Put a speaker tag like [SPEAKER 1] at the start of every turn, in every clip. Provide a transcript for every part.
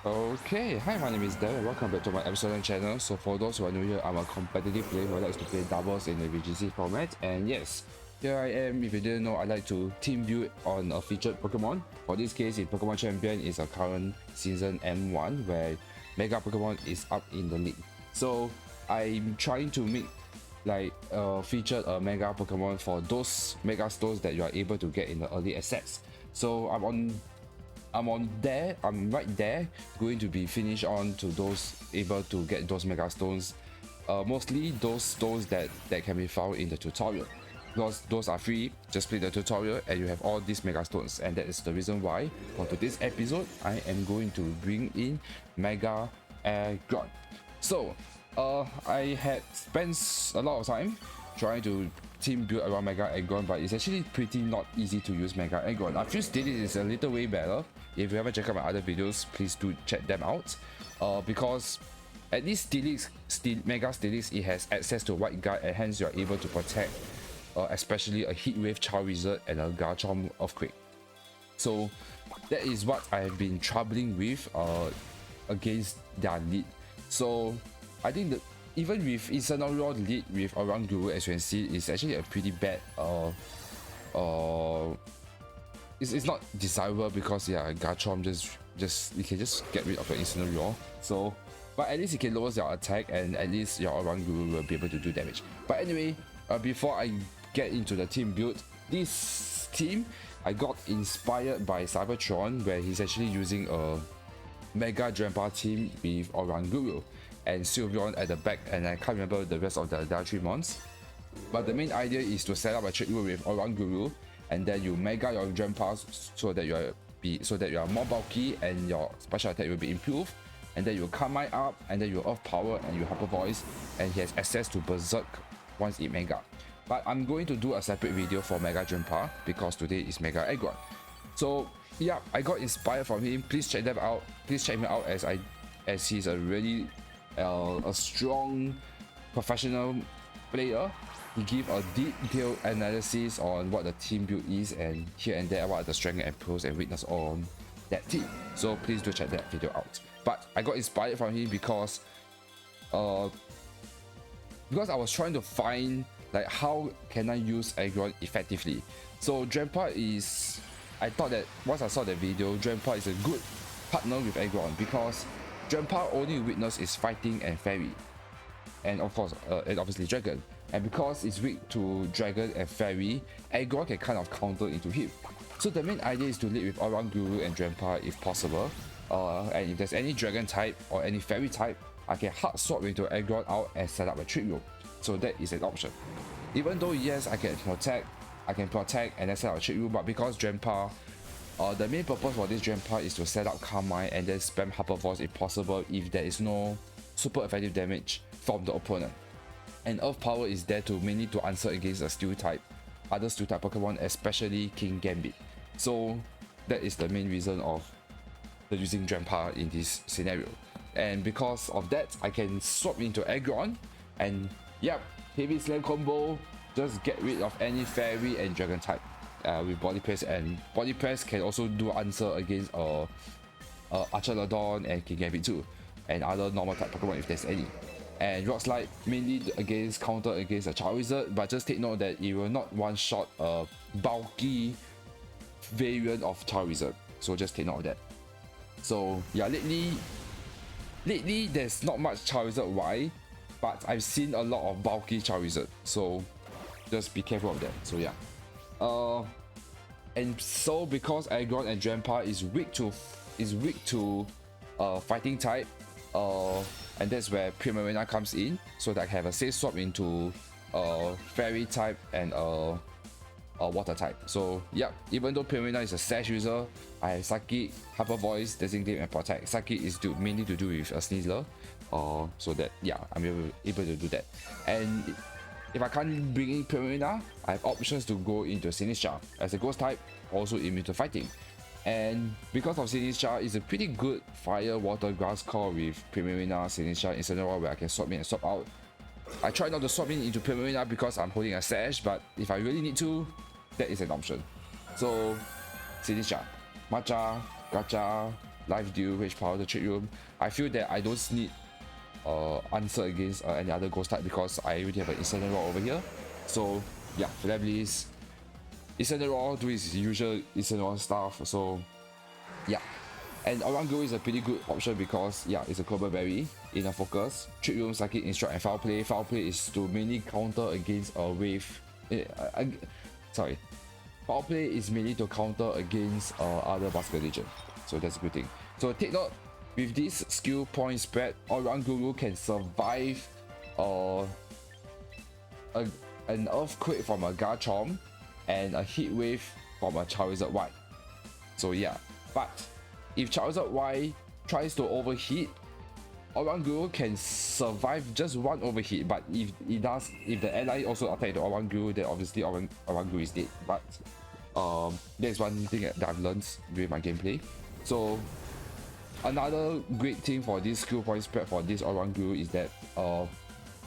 [SPEAKER 1] Okay, hi, my name is Darren. Welcome back to my M-1 channel. So for those who are new here, I'm a competitive player who likes to play doubles in the VGC format. And yes, here I am. If you didn't know, I like to team build on a featured Pokemon. For this case, in Pokemon Champion is a current season M1 where Mega Pokemon is up in the league. So I'm trying to make featured a Mega Pokemon for those Mega Stones that you are able to get in the early access. So I'm right there, going to be finished on to those able to get those Mega Stones. Mostly those stones that can be found in the tutorial. Because those are free, just play the tutorial and you have all these Mega Stones. And that is the reason why for today's episode, I am going to bring in Mega Aggron. So, I had spent a lot of time trying to team build around Mega Aggron, but it's actually pretty not easy to use Mega Aggron. I feel Steelix is a little way better. If you haven't checked out my other videos, please do check them out. Because at least Mega Steelix, it has access to White Guard, and hence you are able to protect especially a Heatwave Charizard and a Garchomp Earthquake. So that is what I have been troubling with against their lead. So I think that even with Incineroar lead with around Guru, as you can see, it's actually a pretty bad it's not desirable because yeah, Garchomp you can just get rid of your Incineroar. So but at least it can lower your attack and at least your around Guru will be able to do damage. But anyway, before I get into the team build, this team I got inspired by Cybertron, where he's actually using a Mega Drampa team with Oranguru and Sylveon at the back, and I can't remember the rest of the dietary mons. But the main idea is to set up a trick room with Oranguru, and then you Mega your Drampas so that you are more bulky and your special attack will be improved. And then you Kamai up, and then you Earth Power and you Hyper Voice, and he has access to Berserk once it Mega. But I'm going to do a separate video for Mega Drampa because today is Mega Aggron. So yeah, I got inspired from him. Please check them out. Please check him out as he's a really a strong professional player. He gives a detailed analysis on what the team build is, and here and there what are the strengths and pros and weakness on that team. So please do check that video out. But I got inspired from him because I was trying to find like how can I use Aggron effectively. So Drampa is, I thought that once I saw the video, Drampa is a good partner with Aggron because Drampa only weakness is fighting and fairy, and of course and obviously dragon. And because it's weak to dragon and fairy, Aggron can kind of counter into him. So the main idea is to lead with Oranguru and Drampa if possible. And if there's any dragon type or any fairy type, I can hard swap into Aggron out and set up a trick room. So that is an option. Even though yes, I can protect and then set up a trick room, but because Drampa, the main purpose for this Drampa is to set up Kamai and then spam Hyper Voice if possible if there is no super effective damage from the opponent. And Earth Power is there to mainly to answer against a Steel type, other Steel type Pokemon, especially King Gambit. So that is the main reason of the using Drampa in this scenario. And because of that, I can swap into Aggron and yep, heavy slam combo, just get rid of any fairy and dragon type with body press, and body press can also do answer against Archaludon and King Gambit too, and other normal type Pokemon if there's any. And Rock Slide mainly counter against a Charizard, but just take note that it will not one shot a bulky variant of Charizard, so just take note of that. So yeah, lately there's not much Charizard Y, but I've seen a lot of bulky Charizard, so just be careful of that. So yeah, and so because Aggron and Drampa is weak to fighting type, and that's where Primarina comes in, so that I have a safe swap into fairy type and water type. So yeah, even though Primarina is a Sash user, I have Psychic, Hyper Voice, Designate and Protect. Psychic is mainly to do with a Sneasler, so that yeah, I'm able to do that. And if I can't bring in Primarina, I have options to go into Sinistcha as a ghost type, also immune to fighting. And because of Sinistcha, it's a pretty good fire, water, grass core with Primarina, Sinistcha, Incineroar, where I can swap in and swap out. I try not to swap in into Primarina because I'm holding a Sash, but if I really need to, that is an option. So Sinistcha, Matcha, Gacha, life deal, rage power, the trick room. I feel that I don't need answer against any other ghost type because I already have an instant raw over here. So yeah, Flablis, instant raw do his usual instant raw stuff. So yeah, and Orangu is a pretty good option because yeah, it's a Cobra Berry in a focus. Trick room, psychic, instruct, and foul play. Foul play is to mainly counter against a wave. Sorry, foul play is mainly to counter against other Basket Legion. So that's a good thing. So take note, with this skill point spread, Oranguru can survive an earthquake from a Garchomp and a heat wave from a Charizard Y. So yeah, but if Charizard Y tries to overheat, Oranguru can survive just one overheat, but if the ally also attack the Oranguru, then obviously Oranguru is dead. But there's one thing that I've learned during my gameplay. So another great thing for this skill point spread for this Oranguru is that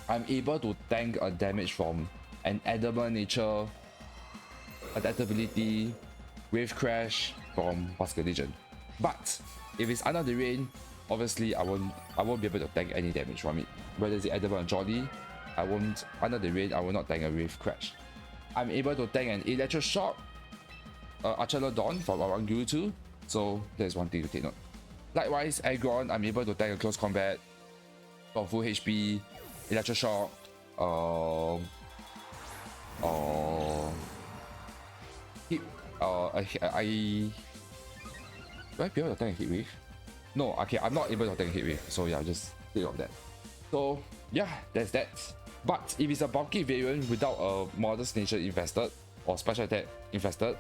[SPEAKER 1] I'm able to tank a damage from an adamant nature, adaptability, wave crash from Basket Legion. But if it's under the rain, obviously I won't be able to tank any damage from it. Whether it's adamant or jolly, I won't. Under the rain, I will not tank a wave crash. I'm able to tank an electro shock, Archelodon from Oranguru too. So there's one thing to take note. Likewise, Aggron, I'm able to tank a close combat from full HP, electro shock, hit, do I be able to tank a hit wave? No, okay, I'm not able to tank a hit wave. So yeah, just take note of that. So yeah, that's that. But if it's a bulky variant without a modest nature invested or special attack invested,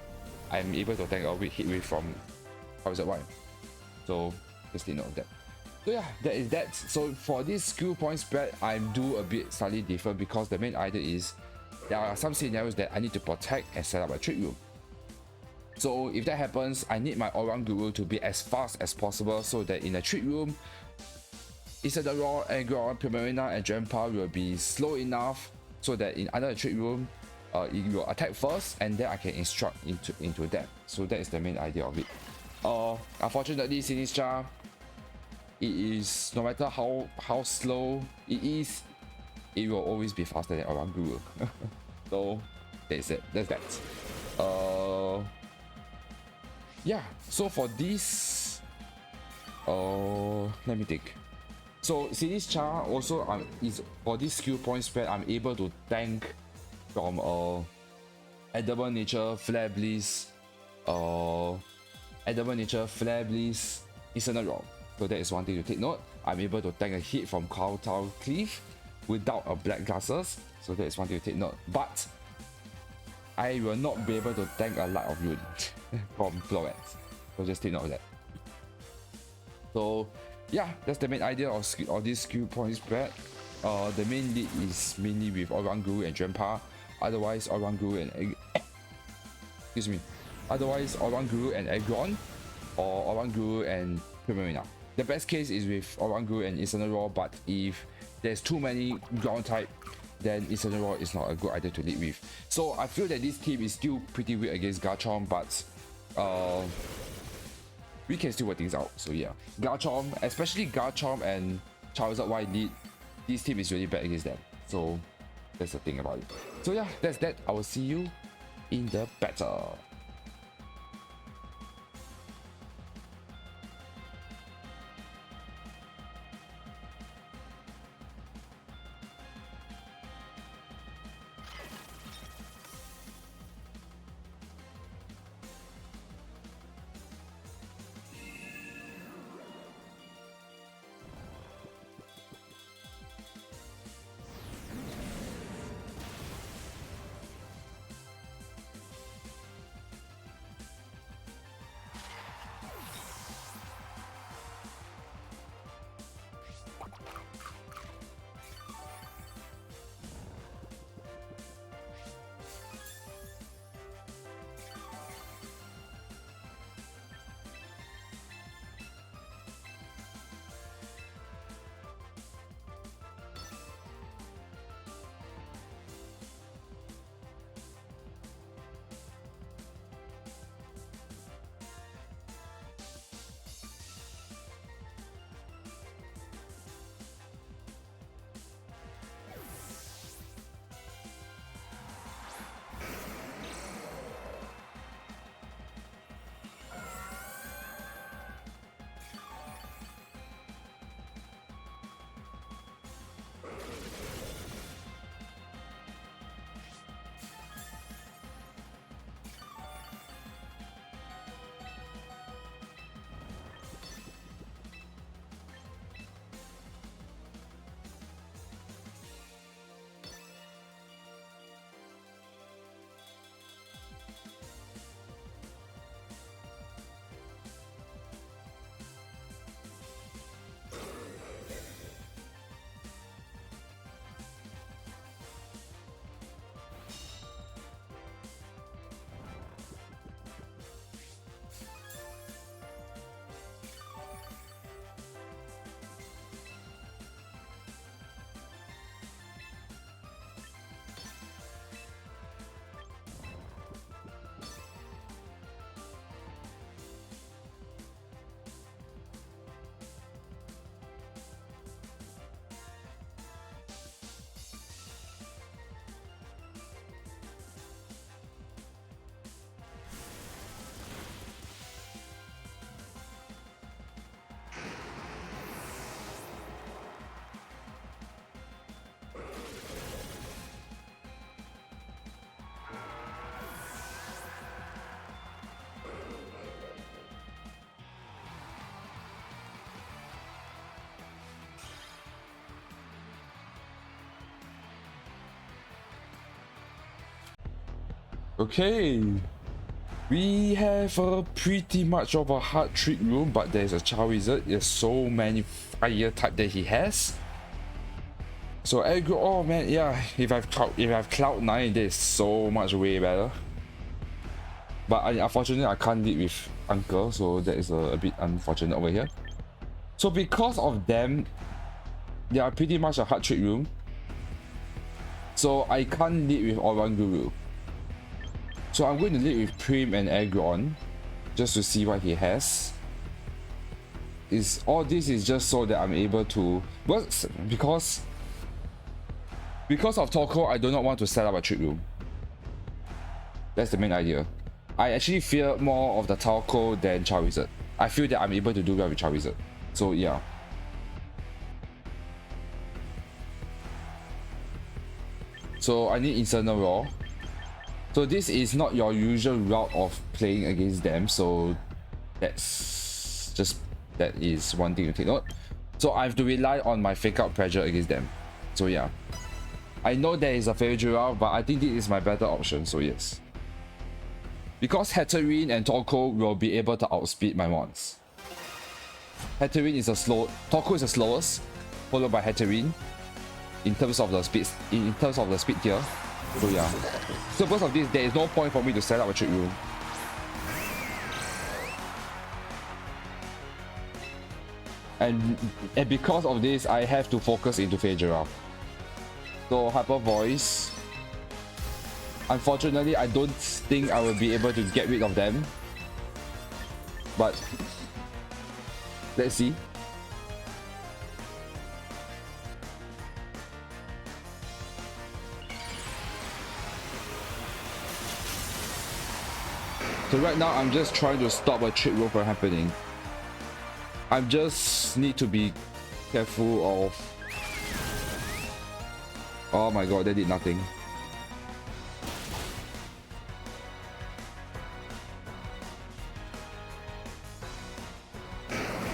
[SPEAKER 1] I'm able to tank a hit wave from Charizard Y. So just take note of that. So yeah, that is that. So for this skill point spread, I do a bit slightly different because the main idea is there are some scenarios that I need to protect and set up a trick room. So if that happens, I need my Oranguru to be as fast as possible so that in a trick room, Isidore, Aggron, Primarina, and Drampa will be slow enough so that in under the trick room, it will attack first and then I can instruct into that. So that is the main idea of it. Unfortunately, Sinistra, it is no matter how slow it is, it will always be faster than Oranguru. So that's it. That's that. Yeah. So for this, let me think. So Sinistra also is for this skill point spread. I'm able to tank from adamant nature, flare bliss, adamant nature, flare bliss, instant raw. So that is one thing to take note. I'm able to tank a hit from Kowtow Cleave without a black glasses. So that is one thing to take note. But I will not be able to tank a Light of Rune from Florence. So just take note of that. So yeah, that's the main idea of this skill point spread. The main lead is mainly with Oranguru and Drampa. Otherwise, Oranguru and Oranguru and Aggron, or Oranguru and Primarina. The best case is with Oranguru and Incineroar, but if there's too many ground type, then Incineroar is not a good idea to lead with. So I feel that this team is still pretty weak against Garchomp, but we can still work things out. So yeah, Garchomp, especially Garchomp and Charizard Y lead, this team is really bad against them. So that's the thing about it. So yeah, that's that. I will see you in the battle. Okay. We have a pretty much of a hard trick room, but there's a Chow Wizard. There's so many fire type that he has. So Aggron, oh man, yeah. If I have Cloud9, there's so much way better. But unfortunately, I can't lead with Uncle, so that is a bit unfortunate over here. So because of them, they are pretty much a hard trick room. So I can't lead with All-Round Guru. So I'm going to lead with Prim and Aggron, just to see what he has. All this is just so that I'm able to, well, because of Toko, I do not want to set up a trick room. That's the main idea. I actually fear more of the Toko than Chow Wizard. I feel that I'm able to do well with Chow Wizard. So yeah. So I need Internal Raw. So this is not your usual route of playing against them, so that is one thing to take note. So I have to rely on my fake out pressure against them. So yeah, I know there is a favorite route, but I think this is my better option, so yes. Because Hatterene and Toko will be able to outspeed my mons. Hatterene is Toko is the slowest, followed by Hatterene in terms of the speed tier. So yeah. So because of this, there is no point for me to set up a trick room. And because of this, I have to focus into Phaedra. So Hyper Voice. Unfortunately, I don't think I will be able to get rid of them. But let's see. So right now, I'm just trying to stop a trick roll from happening. I just need to be careful of... Oh my god, that did nothing.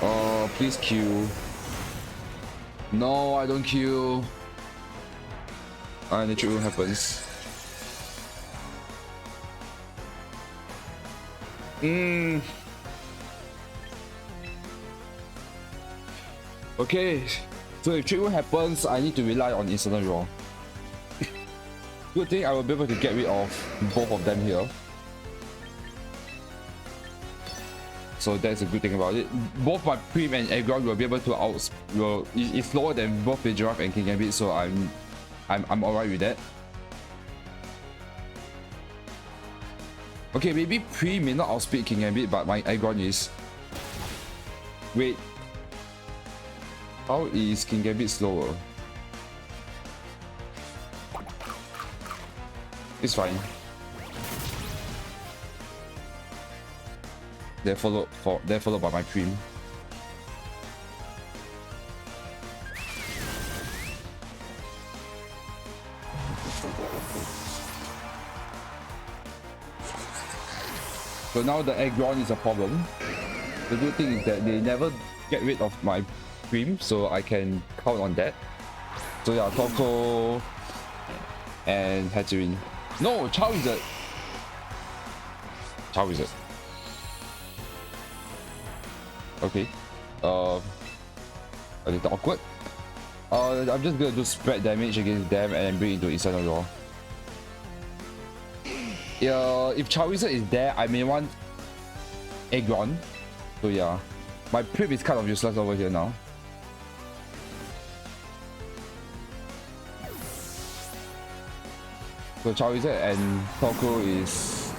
[SPEAKER 1] Oh, please Q. No, I don't Q. And the trick roll happens. Okay, so if trick roll happens, I need to rely on instant raw. Good thing I will be able to get rid of both of them here. So that's a good thing about it. Both my Prim and Aggron will be able to it's slower than both the Giraffe and King Gambit, so I'm alright with that. Okay, maybe Prim may not outspeed King Gambit, but my Aggron is. Wait. How is King Gambit slower? It's fine. They're followed by my Prim. So now the Aggron is a problem. The good thing is that they never get rid of my Prim, so I can count on that. So yeah, Toko and Hatterene. No, Chow Wizard. Chow Wizard. Okay. A little awkward. I'm just gonna do spread damage against them and bring it into Insano Raw. If Chow Wizard is there, I may want Aggron. So yeah, my Prim is kind of useless over here now. So Chow Wizard and Toko is...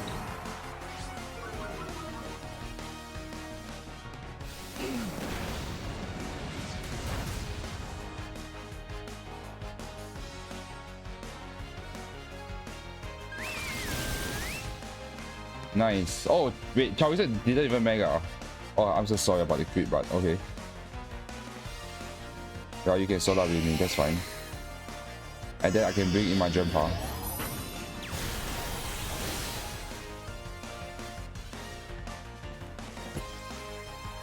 [SPEAKER 1] Nice. Oh, wait, Chow Wizard didn't even mega. Oh, I'm so sorry about the crit, but okay. Yeah, you can solo up with me, that's fine. And then I can bring in my Drampa.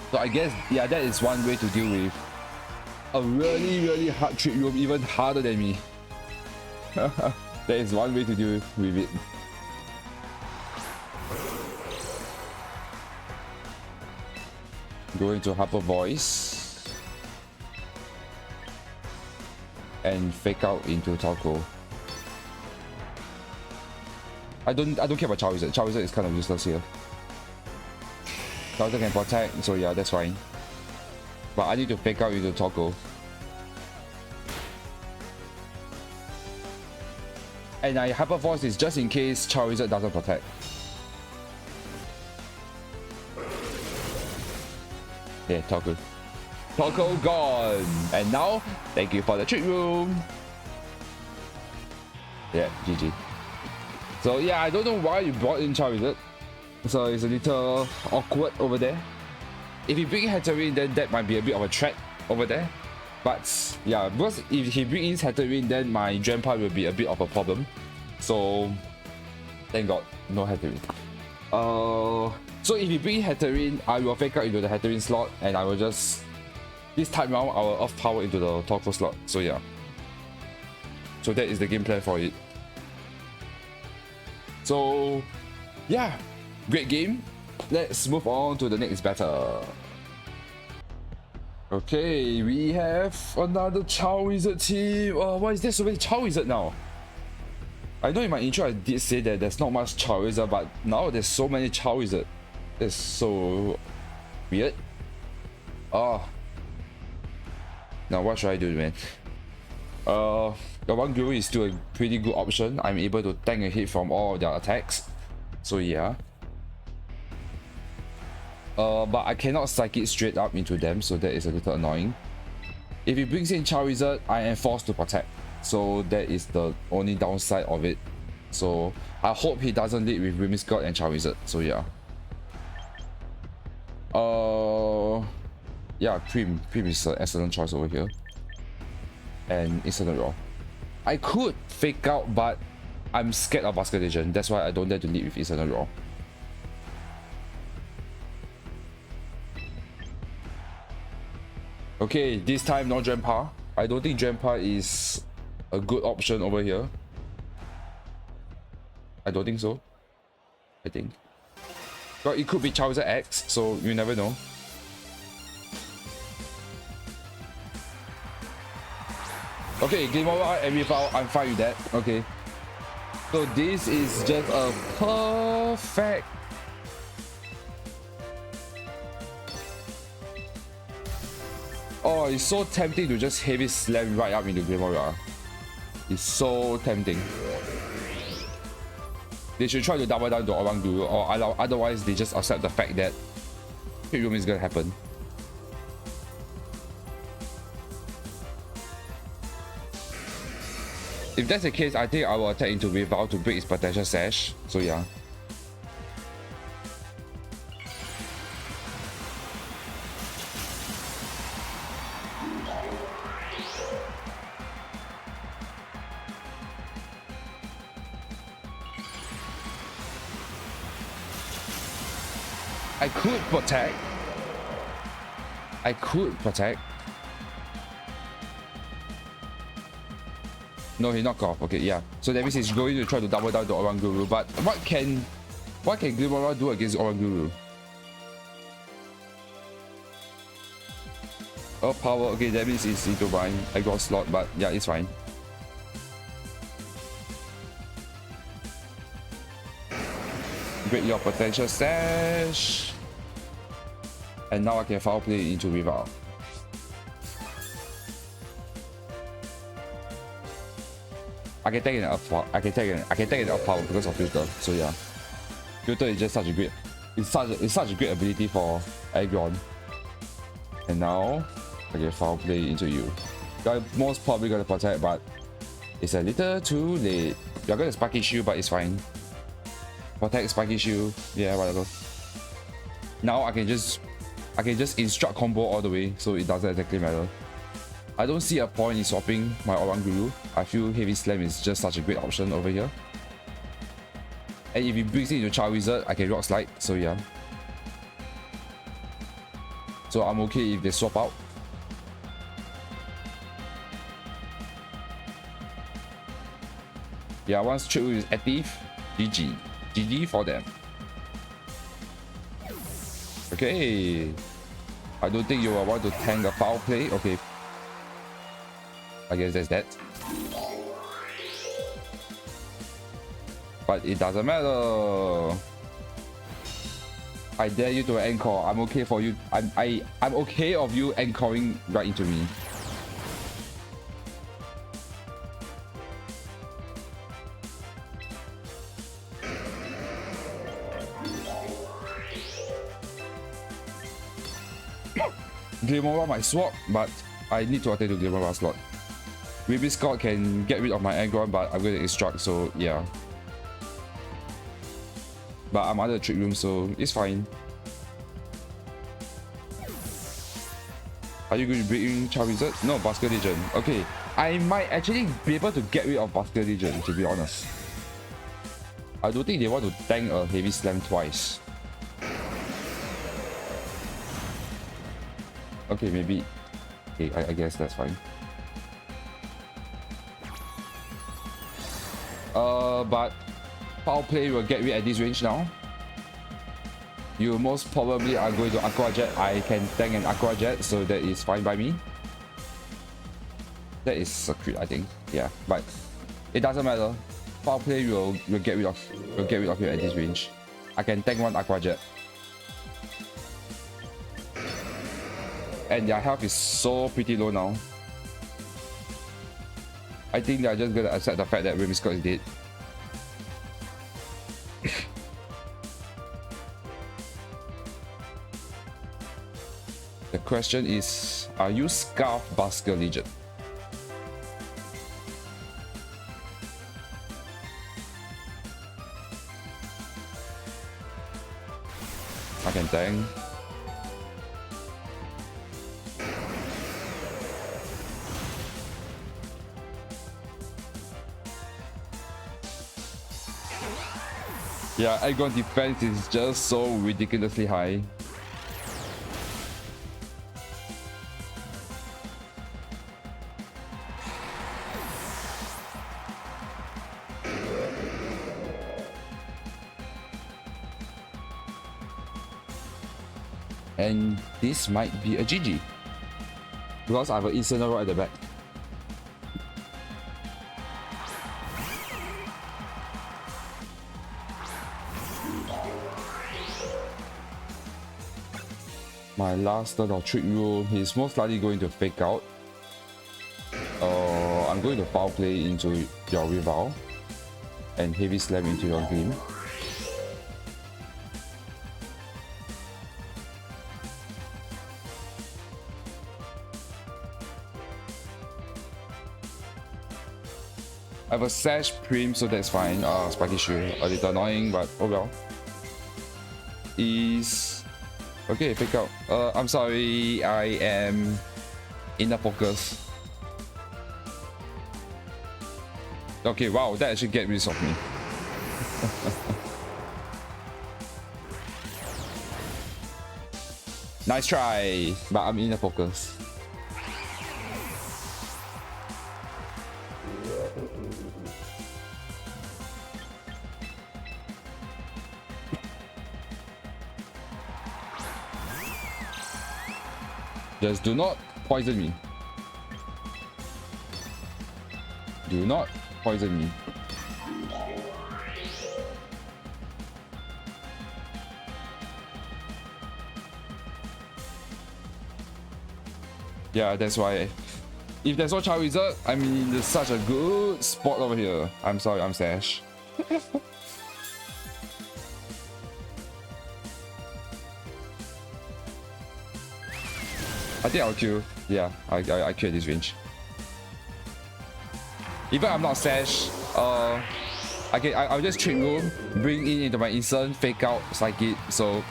[SPEAKER 1] So I guess, yeah, that is one way to deal with a really hard trick room, even harder than me. That is one way to deal with it. Go into Hyper Voice. And fake out into Talco. I don't care about Charizard. Charizard is kind of useless here. Charizard can protect, so yeah, that's fine. But I need to fake out into Talco. And I Hyper Voice is just in case Charizard doesn't protect. Yeah, Talco. Talco gone! And now, thank you for the trick room! Yeah, GG. So yeah, I don't know why you brought in Charizard. So it's a little awkward over there. If you bring Hatterene, then that might be a bit of a threat over there. But yeah, because if he brings in Hatterene, then my Drampa will be a bit of a problem. So thank God, no Hatterene. So if you bring Hatterene, I will fake out into the Hatterene slot, and I will just this time round I will off power into the Talco slot. So yeah. So that is the game plan for it. So yeah, great game. Let's move on to the next battle. Okay, we have another Charizard team. Why is there so many Charizard now? I know in my intro I did say that there's not much Charizard, but now there's so many Charizard. It's so weird. Now what should I do, man? The one Guru is still a pretty good option. I'm able to tank a hit from all of their attacks. So yeah. But I cannot Psychic straight up into them, so that is a little annoying. If he brings in Charizard, I am forced to protect. So that is the only downside of it. So I hope he doesn't lead with Rimiscott and Charizard. So yeah. Yeah, Cream is an excellent choice over here. And Instant Raw. I could fake out, but I'm scared of Basket Legend. That's why I don't dare to lead with Instant Raw. Okay, this time no Drampa. I don't think Drampa is a good option over here. I don't think so. I think. But it could be Charizard X, so you never know. Okay, game over and without, I'm fine with that. Okay. So this is just a perfect. Oh, it's so tempting to just heavy slam right up into Grimora. It's so tempting. They should try to double down to Oranguru, or otherwise they just accept the fact that Pit Room is gonna happen. If that's the case, I think I will attack into Weavile to break its potential sash. So yeah. I could protect. No, he's not off. Okay, yeah. So that means he's going to try to double down to Oranguru. But what can Glimora do against Oranguru? Oh, power. Okay, that means it's into my Aggron slot, but yeah, it's fine. Break your potential sash. And now I can foul play into Weavile. I can take it up power. I can take it up power because of filter. So yeah, filter is just such a great. It's such a great ability for Aggron. And now I can foul play into you. You're most probably gonna protect, but it's a little too late. You're gonna Sparky Shield, but it's fine. Protect, Sparky Shield. Yeah, whatever. Now I can just instruct combo all the way, so it doesn't exactly matter. I don't see a point in swapping my Oranguru. I feel Heavy Slam is just such a great option over here. And if he brings it into Charizard, I can Rock Slide, so yeah. So I'm okay if they swap out. Yeah, once Trick Room is active, GG. GG for them. Okay. I don't think you will want to tank a foul play. Okay. I guess that's that. But it doesn't matter. I dare you to encore. I'm okay for you. I'm okay of you anchoring right into me. Game over my swap, but I need to attend to game over slot. Maybe Scott can get rid of my Aggron, but I'm going to instruct, so yeah. But I'm under the trick room, so it's fine. Are you going to bring in Champioins? No, Basket Legion. Okay, I might actually be able to get rid of Basket Legion, to be honest. I don't think they want to tank a heavy slam twice. Okay, maybe. Okay, I guess that's fine. But foul play will get rid at this range now. You most probably are going to Aqua Jet. I can tank an Aqua Jet, so that is fine by me. That is a crit, I think. Yeah, but it doesn't matter. Foul play will get rid of you at this range. I can tank one Aqua Jet. And their health is so pretty low now. I think they're just gonna accept the fact that Remy Scott is dead. The question is, are you Scarf Basket Legion? I can tank. Yeah, Aggron defense is just so ridiculously high. And this might be a GG. Because I have an Incineroar at the back. My last turn of trick room, he's most likely going to fake out. I'm going to foul play into your rival and heavy slam into your game. I have a Sash Prim, so that's fine. Spiky Shield, a little annoying, but oh well. Is okay, pick out. I'm sorry, I am in the focus. Okay, wow, that actually get rid of me. Nice try, but I'm in the focus. Just do not poison me. Do not poison me. Yeah, that's why. If there's no Child Wizard, I mean, there's such a good spot over here. I'm sorry, I'm Sash. I think I'll kill. Yeah, I kill this range. Even I'm not Sash, I'll just trick room, bring in into my instant, fake out, psych it, so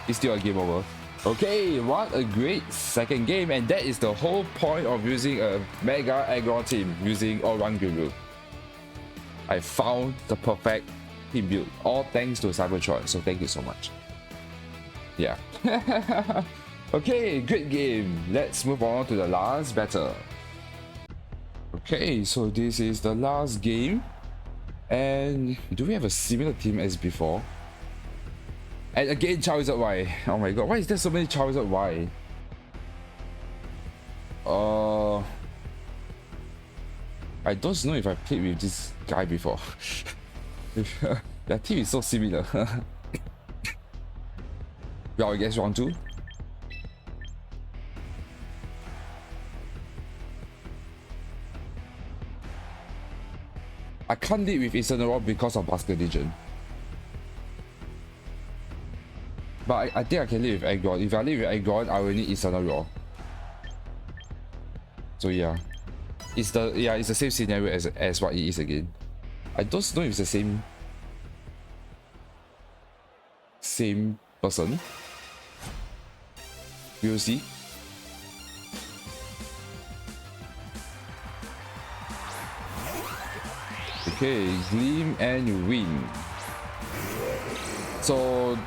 [SPEAKER 1] it's still a game over. Okay, what a great second game, and that is the whole point of using a Mega Aggron team using all-round guru. I found the perfect team build, all thanks to Cybertron, so thank you so much. Yeah. Okay, great game. Let's move on to the last battle. Okay, so this is the last game. And do we have a similar team as before? And again, Charizard Y. Oh my god, why is there so many Charizard Y? I don't know if I played with this guy before. Their team is so similar. Well, I guess round 2. I can't lead with Incineroar because of Basket Legion. But I think I can lead with Aggron. If I lead with Aggron, I will need Incineroar. So yeah. It's the same scenario as what it is again. I don't know if it's the same person. We'll see. Okay, Gleam and Win. So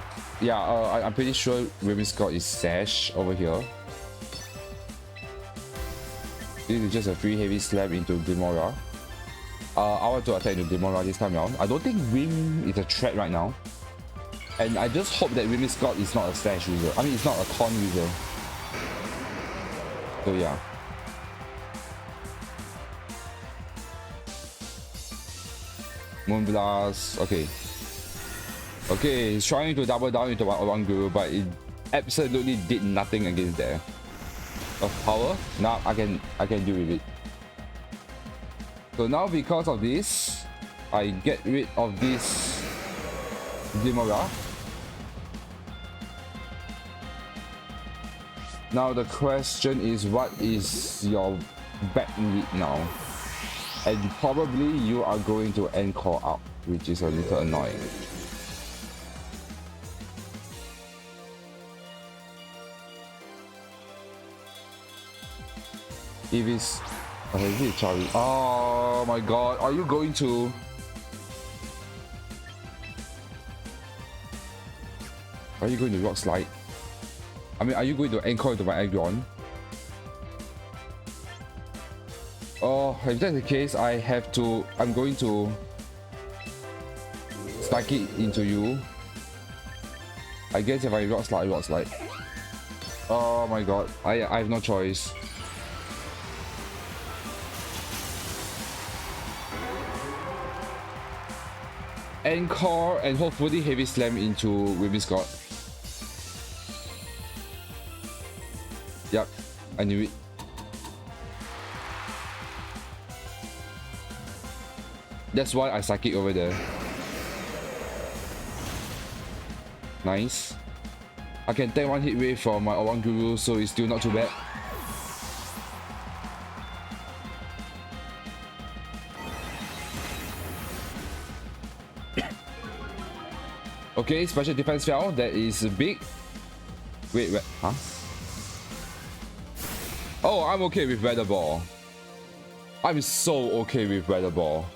[SPEAKER 1] yeah, I'm pretty sure Whimsicott is Sash over here. This is just a free heavy slam into Glimmora. I want to attack into Glimmora this time around. I don't think Wim is a threat right now. And I just hope that Whimsicott is not a Sash user. I mean, it's not a Con user. So yeah. Moonblast, okay. Okay, he's trying to double down into one Guru, but it absolutely did nothing against that. Of power, now I can deal with it. So now because of this, I get rid of this Glimmora. Now the question is, what is your back lead now? And probably you are going to encore out, which is a little annoying. If it's... Okay, is it Charlie? Oh my god, are you going to... Are you going to Rock Slide? I mean, are you going to encore into my Aggron? Oh, if that's the case, I'm going to spike it into you. I guess if I Rock Slide. Oh my god, I have no choice. Encore and hopefully heavy slam into Whimsicott. Yep, I knew it. That's why I psychic over there. Nice. I can take one hit wave from my O1 Guru, so it's still not too bad. Okay, special defense fell. That is big. Wait, huh? Oh, I'm okay with Weather Ball. I'm so okay with Weather Ball.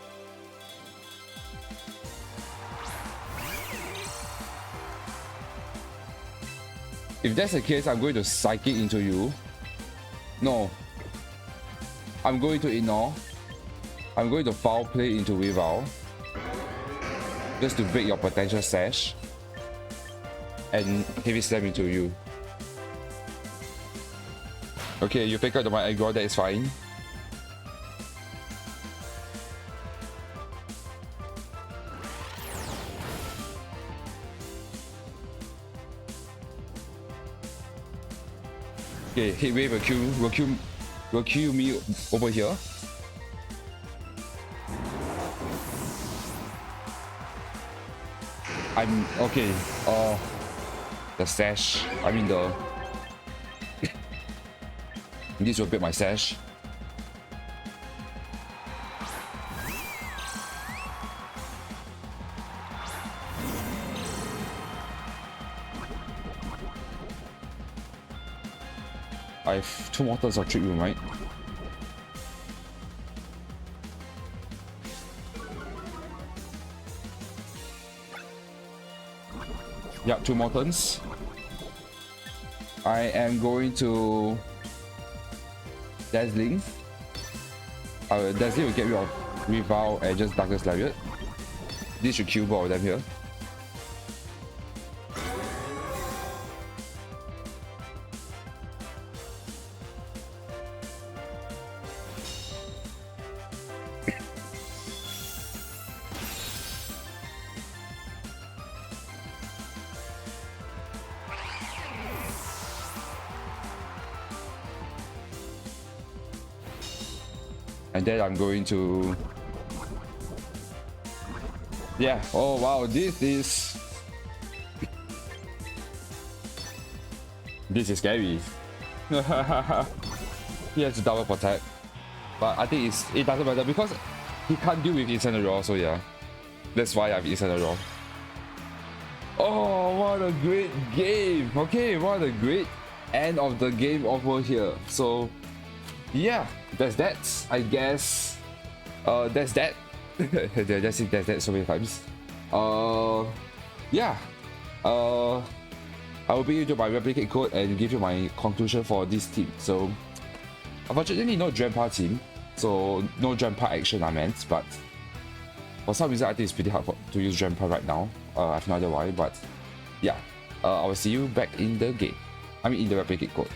[SPEAKER 1] If that's the case, I'm going to psychic into you. No. I'm going to ignore. I'm going to foul play into Weavile. Just to break your potential Sash. And heavy slam into you. Okay, you pick up my Aggron, that is fine. Okay, hit wave will kill me over here. I'm okay. The Sash. I mean the. This will break my Sash. I have 2 more turns of Trick Room, right? Yeah, 2 more turns. I am going to Dazzling. Dazzling will get rid of Weavile and just Darkness Lariat. This should kill both of them here. And then I'm going to... Yeah, oh wow, this is scary. He has to double protect. But I think it doesn't matter because he can't deal with instant raw, so yeah. That's why I have instant raw. Oh, what a great game! Okay, what a great end of the game over here. So yeah, that's that. I guess that's that. That's it, that's that so many times. Yeah. I will bring you to my replicate code and give you my conclusion for this team. So unfortunately no Drampa team, so no Drampa action I meant, but for some reason I think it's pretty hard to use Drampa right now. I have no idea why, but yeah. I will see you back in the game. I mean in the replicate code.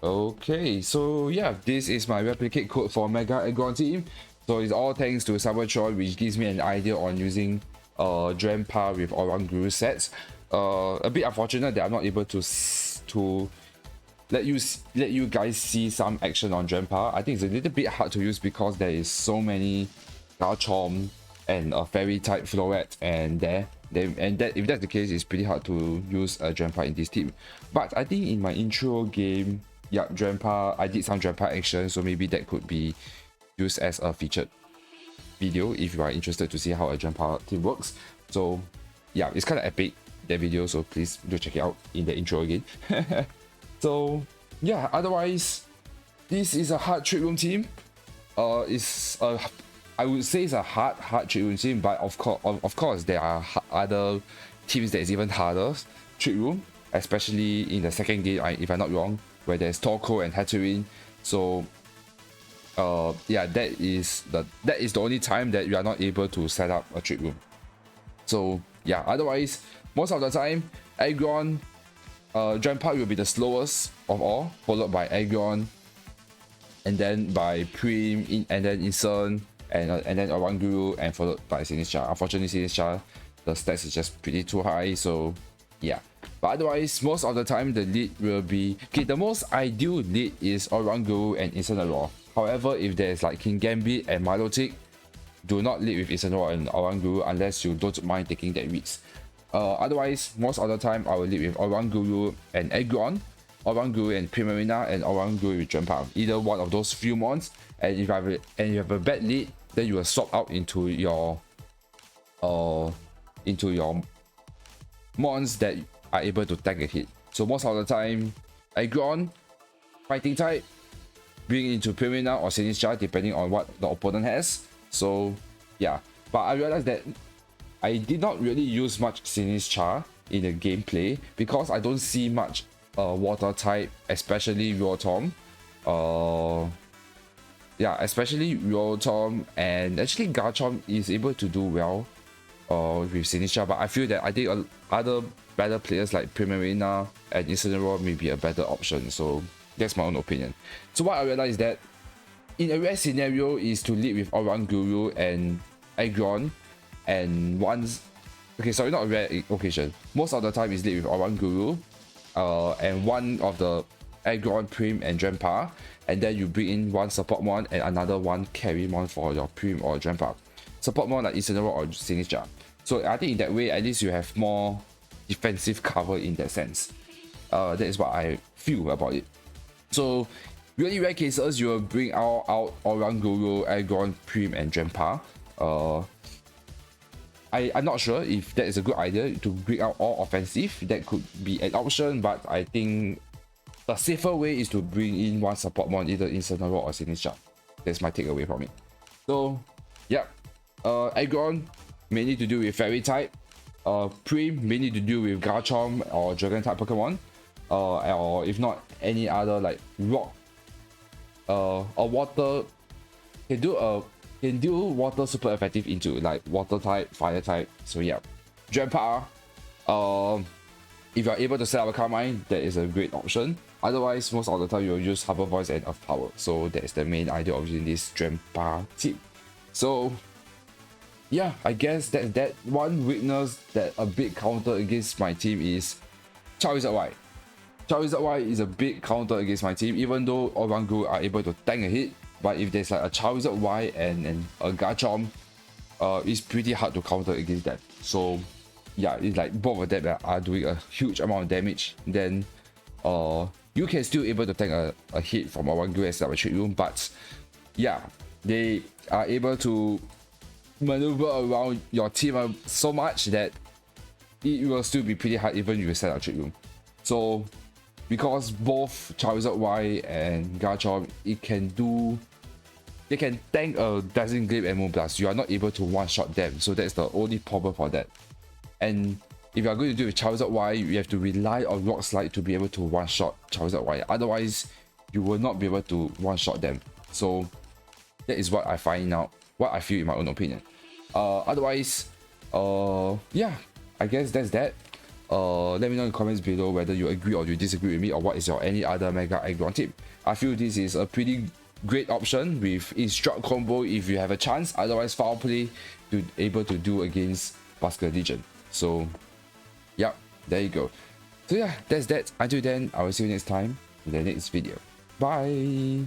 [SPEAKER 1] Okay, so yeah, this is my replicate code for Mega Aggron team. So it's all thanks to Cybertron, which gives me an idea on using Drampa with all-round guru sets. A bit unfortunate that I'm not able to let you guys see some action on Drampa. I think it's a little bit hard to use because there is so many Garchomp and a fairy type Floret and if that's the case, it's pretty hard to use a Drampa in this team. But I think in my intro game, yeah, Drampa, I did some Drampa action, so maybe that could be used as a featured video if you are interested to see how a Drampa team works. So yeah, it's kind of epic, that video, so please do check it out in the intro again. So yeah, otherwise this is a hard trick room team. I would say it's a hard trick room team, but of course there are other teams that is even harder trick room, especially in the second game, if I'm not wrong, where there's Torko and Hatterene. So yeah, that is the only time that you are not able to set up a trick room. So yeah, otherwise most of the time Aggron, Drampa will be the slowest of all, followed by Aggron, and then by Prim, and then Instant, and then Around Guru, and followed by Sinistra. Unfortunately, Sinistra, the stats is just pretty too high, so yeah. But otherwise, most of the time the lead will be okay. The most ideal lead is Around Guru and Instant Raw. However, if there's like King Gambit and Milotic, do not lead with Instant Raw and Around Guru unless you don't mind taking that risk. Otherwise, most of the time I will lead with Around Guru and Aggron, Around Guru and Primarina, and Around Guru with Drampa. Either one of those few mons, and if you have a bad lead, then you will swap out into your mons that are able to tank a hit. So most of the time, Aggron, fighting type, bring into Primarina or Sinistra depending on what the opponent has. So yeah, but I realized that I did not really use much Sinistra in the gameplay because I don't see much water type, especially Rotom. Yeah, especially Rotom, and actually Garchomp is able to do well with Sinistra, but I feel that I think other better players like Primarina and Incineroar may be a better option. So that's my own opinion. So what I realized that in a rare scenario is to lead with Around Guru and Aggron, and once, okay, sorry, not a rare occasion, most of the time is lead with Around Guru, and one of the Aggron, Prim, and Drampa, and then you bring in one support mon and another one carry mon for your Prim or Drampa. Support mon like Incineroar or Sinistra. So I think in that way, at least you have more defensive cover in that sense. That is what I feel about it. So really rare cases, you will bring out Around Guru, Aggron, Prim, and Drampa. I'm not sure if that is a good idea to bring out all offensive. That could be an option, but I think the safer way is to bring in one support mon, either Incineroar or Sinistra. That's my takeaway from it. So yeah, Aggron mainly to do with fairy type, Prim mainly to do with Garchomp or dragon type Pokemon, or if not any other like rock or water, can do water super effective into like water type, fire type. So yeah, Drampa, if you're able to set up a Carmine, that is a great option. Otherwise, most of the time you'll use Harbor Voice and Earth Power. So that's the main idea of using this Drampa team. So yeah, I guess that one weakness that a big counter against my team is Charizard Y. Charizard Y is a big counter against my team. Even though Around Guru are able to tank a hit, But if there's like a Charizard Y and a Garchomp, it's pretty hard to counter against that. So yeah, it's like both of them are doing a huge amount of damage. Then you can still able to take a hit from a 1 as a Trick Room, but yeah, they are able to maneuver around your team so much that it will still be pretty hard even if you set up Trick Room. So because both Charizard Y and Garchomp, they can tank a Dazzling Gleam and Moonblast. You are not able to one-shot them, so that's the only problem for that. And if you are going to do with Charizard Y, you have to rely on Rock Slide to be able to one-shot Charizard Y. Otherwise, you will not be able to one-shot them. So that is what I find out, what I feel in my own opinion. Otherwise, yeah, I guess that's that. Let me know in the comments below whether you agree or you disagree with me, or what is your any other Mega Aggron tip. I feel this is a pretty great option with Instruct combo if you have a chance. Otherwise, Foul Play to able to do against Vascular Legion. So yeah, there you go. So yeah, that's that. Until then, I will see you next time in the next video. Bye.